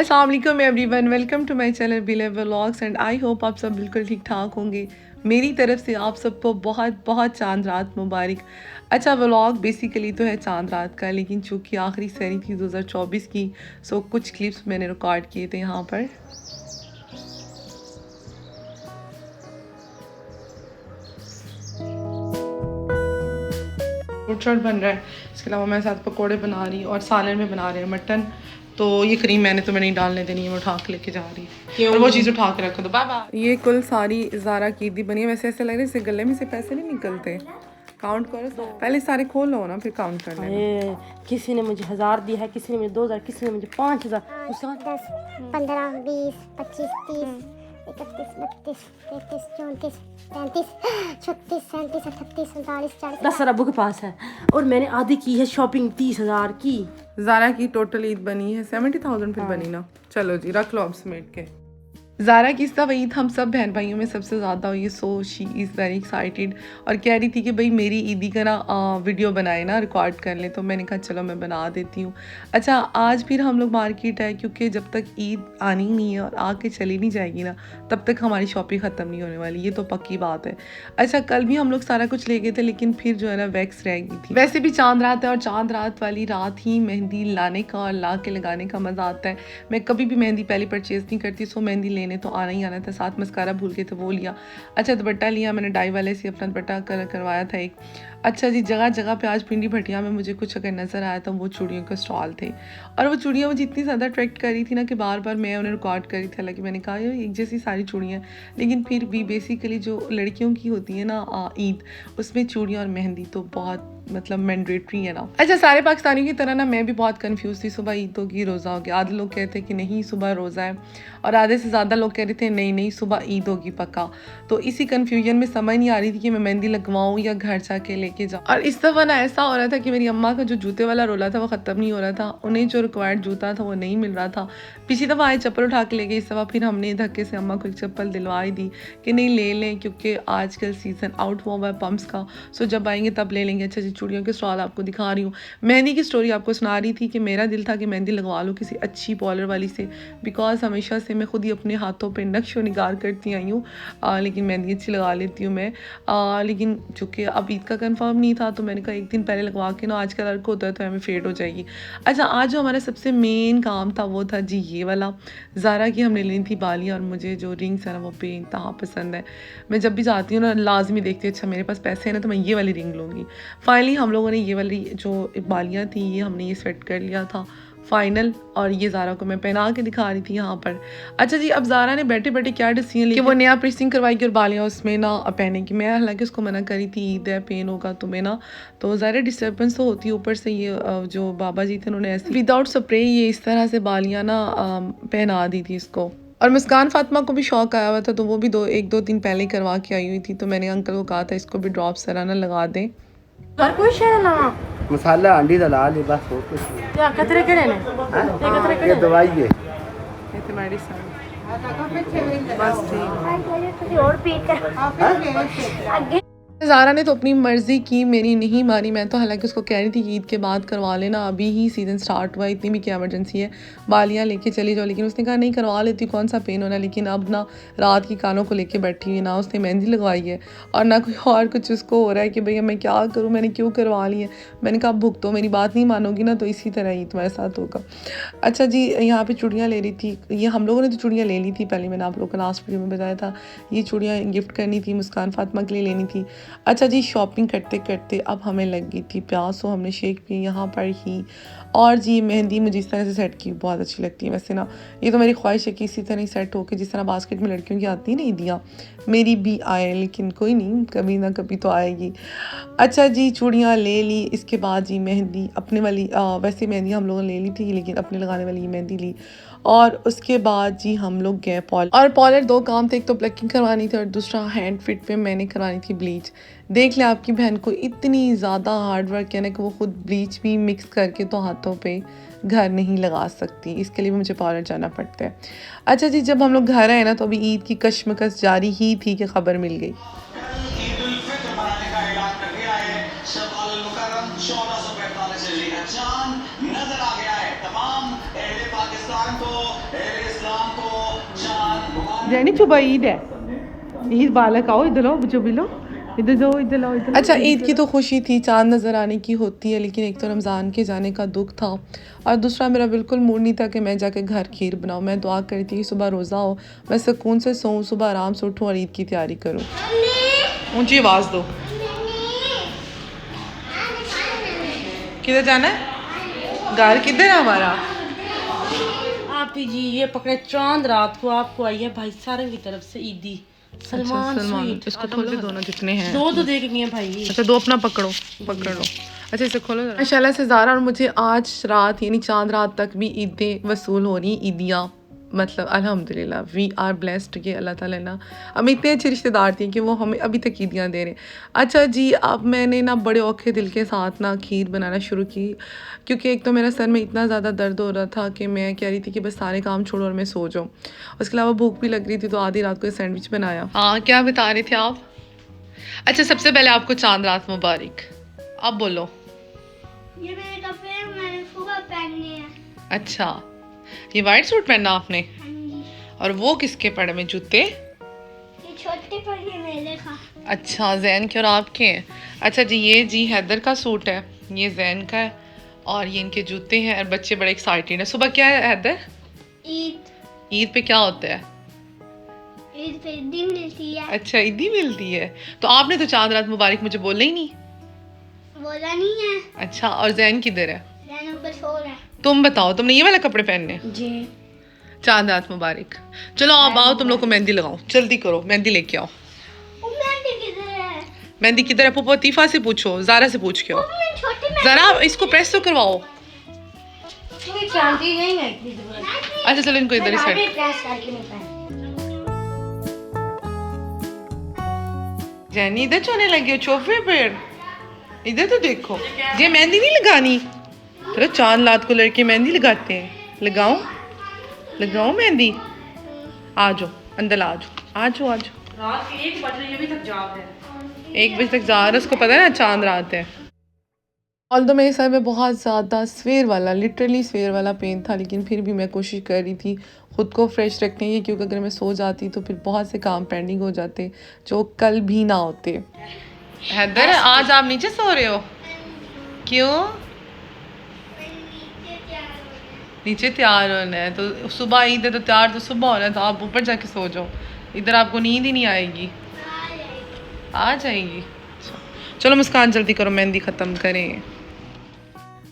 अस्सलाम वालेकुम everyone, welcome to my channel बिले व्लॉग्स एंड आई होप आप सब बिल्कुल ठीक ठाक होंगे। मेरी तरफ से आप सबको बहुत बहुत चांद रात मुबारक। अच्छा, व्लॉग बेसिकली तो है चांद रात का, लेकिन चूँकि आखिरी सैरी थी 2024 की, सो कुछ क्लिप्स मैंने रिकॉर्ड किए थे यहाँ पर। फ्रूट बन रहा है, इसके अलावा मैं साथ पकोड़े बना रही और सालन में बना रहे हैं मटन। तो ये क्रीम मैंने तो नहीं डालने देनी है, मैं उठा के लेके जा रही है और वो चीज़ उठा के रखो। तो बाय बाय। ये कुल सारी ज़ारा की ईदी बनी है। वैसे ऐसे लग रहा है जैसे गले में से पैसे नहीं निकलते। काउंट करो तो पहले सारे खोल लो ना, फिर काउंट कर लेना। किसी ने मुझे 1000 दिया है, किसी ने मुझे 2000, किसी ने मुझे 5000। 10, 15, 20, 25, 30, 31, 32, 33, 34, 35, 36, 37, 38, 39, 40। 10 अरबों के पास है और मैंने आधी की है शॉपिंग 30,000 की। ज़ारा की टोटल ईद बनी है 70,000 फिर बनी ना। चलो जी, रख लो अब समेट के। ज़ारा की इस ईद हम सब बहन भाइयों में सबसे ज़्यादा हुई, so she is very excited और कह रही थी कि भाई मेरी ईदी का ना वीडियो बनाए ना, रिकॉर्ड कर ले। तो मैंने कहा चलो मैं बना देती हूँ। अच्छा, आज फिर हम लोग मार्केट आए क्योंकि जब तक ईद आनी नहीं है और आके चली नहीं जाएगी ना, तब तक हमारी शॉपिंग ख़त्म नहीं होने वाली, ये तो पक्की बात है। अच्छा, कल भी हम लोग सारा कुछ ले गए थे, लेकिन फिर जो है ना वैक्स रह गई थी। वैसे भी चांद रात है और चांद रात वाली रात ही मेहंदी लाने का और ला के लगाने का मज़ा आता है। मैं कभी भी मेहंदी पहले परचेज़ नहीं करती, सो मेहंदी लेने तो आना ही आना था। साथ मस्कारा भूल गए थे, वो लिया। अच्छा, दुपट्टा लिया मैंने, डाई वाले से अपना दुपट्टा कलर करवाया था एक। अच्छा जी, जगह जगह पे आज पिंडी भटिया में मुझे कुछ अगर नज़र आया तो वो चूड़ियों का स्टॉल थे और वो चूड़ियाँ मुझे इतनी ज़्यादा अट्रैक्ट कर रही थी ना कि बार बार मैं उन्हें रिकॉर्ड कर रही थी। हालांकि मैंने कहा एक जैसी सारी चूड़ियाँ, लेकिन फिर भी बेसिकली जो लड़कियों की होती है ना ईद, उसमें चूड़ियाँ और मेहंदी तो बहुत मतलब मैंडेटरी है ना। अच्छा, सारे पाकिस्तानियों की तरह ना मैं भी बहुत कंफ्यूज थी। सुबह ईद होगी, रोज़ा हो गया। आधे लोग कहते हैं कि नहीं सुबह रोज़ा है और आधे से ज़्यादा लोग कह रहे थे नहीं नहीं सुबह ईद होगी पक्का। तो इसी कन्फ्यूजन में समझ नहीं आ रही थी कि मैं मेहंदी लगवाऊँ या घर जाके लेके जाऊँ। और इस दफ़ा ना ऐसा हो रहा था कि मेरी अम्मा का जो जूते वाला रोला था वो ख़त्म नहीं हो रहा था, उन्हें जो रिक्वायर्ड जूता था वो नहीं मिल रहा था। पिछली दफ़ा आए चप्पल उठा के ले गए, इस दफ़ा फिर हमने धक्के से अम्मा को एक चप्पल दिलवाई दी कि नहीं ले लें, क्योंकि आजकल सीज़न आउट हुआ है पम्प्स का, सो जब आएंगे तब ले लेंगे। अच्छा जी, चूड़ियों के स्टॉल आपको दिखा रही हूँ। मेहंदी की स्टोरी आपको सुना रही थी कि मेरा दिल था कि मेहंदी लगवा लूँ किसी अच्छी पॉलर वाली से, बिकॉज हमेशा से मैं खुद ही अपने हाथों पे नक्श व निगार करती आई हूँ, लेकिन मेहंदी अच्छी लगा लेती हूँ मैं। लेकिन चूँकि अब ईद का कंफर्म नहीं था तो मैंने कहा एक दिन पहले लगवा के ना, आजकल अर्क होता है तो हमें फेड हो जाएगी। अच्छा, आज जो हमारा सबसे मेन काम था वो था जी ये वाला। ज़ारा की हमने ली थी बालियाँ और मुझे जो रिंग्स है ना वो बेइंतहा पसंद है। मैं जब भी जाती हूँ ना लाजमी देखती हूँ अच्छा मेरे पास पैसे हैं ना तो मैं ये वाली रिंग लूँगी। फाइनली हम लोगों ने ये वाली जो बालियाँ थी ये हमने ये सेट कर लिया था फाइनल, और ये ज़ारा को मैं पहना के दिखा रही थी यहाँ पर। अच्छा जी, अब ज़ारा ने बैठे बैठे क्या डिसीजन लिया कि वो नया प्रिसिंग करवाएगी और बालियाँ उसमें ना पहने की। मैं हालांकि उसको मना करी थी, ईद है पेन होगा तुम्हें ना, तो ज़ारा डिस्टर्बेंस तो होती है। ऊपर से ये जो बाबा जी थे उन्होंने ऐसे विदाउट स्प्रे ये इस तरह से बालियाँ ना पहना दी थी इसको। और मुस्कान फातिमा को भी शौक आया हुआ था, तो वो भी एक दो दिन पहले ही करवा के आई हुई थी। तो मैंने अंकल को कहा था इसको भी ड्रॉप सराना लगा दें। हर कोई शेर ना मसाला अंडी दा ला ले बस, और कुछ नहीं। क्या कतरे केड़े ने ये कतरे ये केड़े दवाई है। ये तो मेडिसिन बस ठीक। और पीट आगे ज़ारा ने तो अपनी मर्ज़ी की, मेरी नहीं मानी। मैं तो हालांकि उसको कह रही थी कि ईद के बाद करवा लेना, अभी ही सीज़न स्टार्ट हुआ है, इतनी भी क्या इमरजेंसी है, बालियाँ लेके चली जाओ। लेकिन उसने कहा नहीं करवा लेती, कौन सा पेन होना। लेकिन अब ना रात की कानों को लेके बैठी हुई, ना उसने मेहंदी लगवाई है और ना कोई और कुछ उसको हो रहा है कि भैया मैं क्या करूँ, मैंने क्यों करवा ली है। मैंने कहा भुगतो, मेरी बात नहीं मानोगी ना तो इसी तरह ही तुम्हारे साथ होगा। अच्छा जी, यहाँ पर चूड़ियाँ ले रही थी, ये हम लोगों ने तो चूड़ियाँ ले ली थी पहले, मैंने आप लोगों को लास्ट वीडियो में बताया था। ये चूड़ियाँ गिफ्ट करनी थी, मुस्कान फातिमा के लिए लेनी थी। अच्छा जी, शॉपिंग करते करते अब हमें लग गई थी प्यास, तो हमने शेक पी यहाँ पर ही। और जी मेहंदी मुझे इस तरह से सेट की बहुत अच्छी लगती है। वैसे ना ये तो मेरी ख्वाहिश है कि इसी तरह ही सेट होकर, जिस तरह बास्केट में लड़कियों की आती है ना ईदियाँ, मेरी भी आए, लेकिन कोई नहीं, कभी ना कभी तो आएगी। अच्छा जी, चूड़ियाँ ले ली, इसके बाद जी मेहंदी अपने वाली, वैसे मेहंदी हम लोगों ने ले ली थी लेकिन अपने लगाने वाली मेहंदी ली। और उसके बाद जी हम लोग गए पॉलर दो काम थे, एक तो प्लकिंग करवानी थी और दूसरा हैंड फिट पे मैंने करवानी थी ब्लीच। देख ले आपकी बहन को इतनी ज़्यादा हार्ड वर्क है ना कि वो खुद ब्लीच भी मिक्स करके तो हाथों पे घर नहीं लगा सकती, इसके लिए भी मुझे पार्लर जाना पड़ता है। अच्छा जी, जब हम लोग घर आए ना तो अभी ईद की कशमकश जारी ही थी कि खबर मिल गई। जैनी चुबा ईद है, ईद बालक आओ इधर लो, चुबी लो, इधर जाओ, इधर लाओ, इधर। अच्छा, ईद की तो खुशी थी, चांद नज़र आने की होती है, लेकिन एक तो रमज़ान के जाने का दुख था और दूसरा मेरा बिल्कुल मूड नहीं था कि मैं जाके घर खीर बनाऊँ। मैं दुआ करी थी कि सुबह रोज़ा हो, मैं सुकून से सोऊं, सुबह आराम से उठूँ और ईद की तैयारी करूँ। ऊंची आवाज़ दो। किधर जाना है? घर किधर है हमारा? आप ही जी ये पकड़े चांद रात को आपको आई है भाई सारंग की तरफ से ईदी सलमान स्वीट। इसको खोलो दे, दोनों जितने हैं। दो तो देख लिए भाई। अच्छा, दो अपना पकड़ लो। अच्छा, इसे खोलो जरा। माशाल्लाह से ज़ारा और मुझे आज रात यानी चांद रात तक भी ईदें वसूल हो रही, ईदियाँ, मतलब अल्हम्दुलिल्लाह वी आर ब्लेस्ड कि अल्लाह ताला ना हमें इतने अच्छे रिश्तेदार थे कि वो हमें अभी तक ईदियाँ दे रहे हैं। अच्छा जी, अब मैंने ना बड़े औखे दिल के साथ ना खीर बनाना शुरू की, क्योंकि एक तो मेरा सर में इतना ज़्यादा दर्द हो रहा था कि मैं कह रही थी कि बस सारे काम छोड़ो और मैं सो जाऊँ। उसके अलावा भूख भी लग रही थी, तो आधी रात को सैंडविच बनाया। हाँ, क्या बता रहे थे आप? अच्छा, सबसे पहले आपको चांद रात मुबारक। अब बोलो। ये मेरे कपड़े मैंने सुबह पहनने हैं। अच्छा, ये वाइट सूट पहना आपने? हाँ जी। और वो किसके पड़े में जूते? ये छोटे पहने मेरे का। अच्छा, जैन के और आपके हैं। अच्छा जी, ये जी हैदर का सूट है, ये जैन का है और ये इनके जूते हैं और बच्चे बड़े एक्साइटेड हैं। सुबह क्या है हैदर? ईद पे क्या होता है? ईद पे ईदी मिलती है। अच्छा, ईदी मिलती है। तो आपने तो चांद रात मुबारक मुझे बोला ही नहीं। बोला नहीं है। अच्छा, और जैन किधर है? जैन ऊपर सो रहा है। तुम बताओ, तुमने ये वाले कपड़े पहनने? जी। चांद रात मुबारक। चलो आप आओ, तुम लोग को मेहंदी लगाओ, जल्दी करो, मेहंदी लेके आओ। वो मेहंदी किधर है? मेहंदी किधर है? पुप्पो तीफा से पूछो, ज़ारा से पूछ के आओ। मैं छोटी ज़रा इसको प्रेस तो करवाओ। कोई चांदी नहीं है इतनी जरूरत। अच्छा चलो, इनको इधर ही सेट। प्रेस करके मैं पहन। जैनी इधर चोने लगी हो सोफे पर, इधर तो देखो। ये मेहंदी नहीं लगानी? चलो, चांद रात को लड़के मेहंदी लगाते हैं। लगाओ मेहंदी। आ जाओ अंदर, आ जाओ। रात के 1 बज रही है, अभी तक जाग है। 1 बजे तक जा रहा है, उसको पता है ना चांद रात है। ऑल्दो मेरे सर में बहुत ज़्यादा सवेर वाला, लिटरली सवेर वाला पेन था, लेकिन फिर भी मैं कोशिश कर रही थी ख़ुद को फ्रेश रखने की, क्योंकि अगर मैं सो जाती तो फिर बहुत से काम पेंडिंग हो जाते जो कल भी ना होते। हैदर, आज आप नीचे सो रहे हो? क्यों? नीचे तैयार होना है, तो सुबह ईद है तो तैयार तो सुबह होना है, तो आप ऊपर जाके सो जाओ, इधर आपको नींद ही नहीं आएगी। आ जाएगी। चलो मुस्कान, जल्दी करो, मेहंदी ख़त्म करें।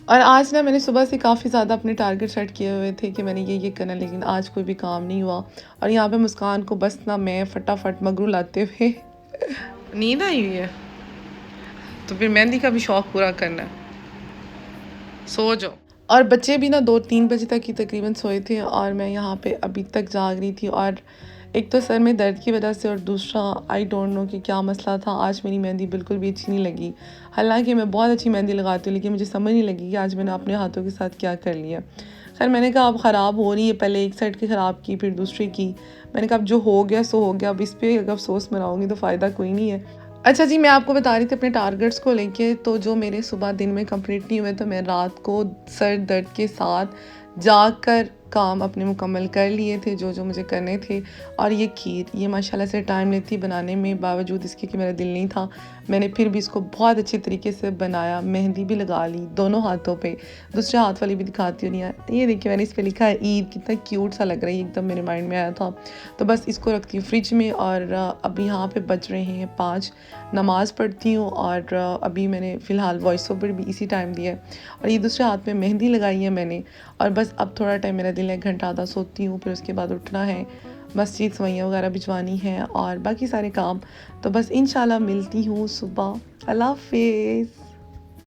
और आज ना मैंने सुबह से काफ़ी ज़्यादा अपने टारगेट सेट किए हुए थे कि मैंने ये करना, लेकिन आज कोई भी काम नहीं हुआ। और यहाँ पे मुस्कान को बस ना मैं फटाफट मगरू लाते हुए नींद आई हुई है, तो फिर मेहंदी का भी शौक़ पूरा करना है। सो जाओ। और बच्चे भी ना 2-3 बजे तक ही तकरीबन सोए थे और मैं यहाँ पे अभी तक जाग रही थी। और एक तो सर में दर्द की वजह से और दूसरा आई डोंट नो कि क्या मसला था, आज मेरी मेहंदी बिल्कुल भी अच्छी नहीं लगी। हालांकि मैं बहुत अच्छी मेहंदी लगाती हूँ, लेकिन मुझे समझ नहीं लगी कि आज मैंने अपने हाथों के साथ क्या कर लिया। खैर मैंने कहा अब ख़राब हो रही है, पहले एक साइड की ख़राब की फिर दूसरी की। मैंने कहा अब जो हो गया सो हो गया, अब इस पर अगर अफसोस मनाऊँगी तो फ़ायदा कोई नहीं है। अच्छा जी, मैं आपको बता रही थी अपने टारगेट्स को लेके, तो जो मेरे सुबह दिन में कंप्लीट नहीं हुए तो मैं रात को सर दर्द के साथ जाकर काम अपने मुकम्मल कर लिए थे जो मुझे करने थे। और ये खीर, ये माशाल्लाह से टाइम लेती बनाने में, बावजूद इसके कि मेरा दिल नहीं था, मैंने फिर भी इसको बहुत अच्छे तरीके से बनाया। मेहंदी भी लगा ली दोनों हाथों पे, दूसरे हाथ वाली भी दिखाती हूँ। नहीं, ये देखिए मैंने इस पर लिखा है ईद, कितना क्यूट सा लग रहा है, एकदम मेरे माइंड में आया था। तो बस इसको रखती हूँ फ्रिज में। और अभी यहाँ पे बज रहे हैं 5, नमाज़ पढ़ती हूँ और अभी मैंने फ़िलहाल वॉइस ओवर भी इसी टाइम दिया है। और ये दूसरे हाथ में मेहंदी लगाई है मैंने। और बस अब थोड़ा टाइम मेरा दिल 1 घंटा आधा सोती हूँ, फिर उसके बाद उठना है, मस्जिद सवैयाँ वगैरह भिजवानी है और बाकी सारे काम। तो बस इंशाल्लाह मिलती हूँ सुबह। अल्लाह हाफ़िज़।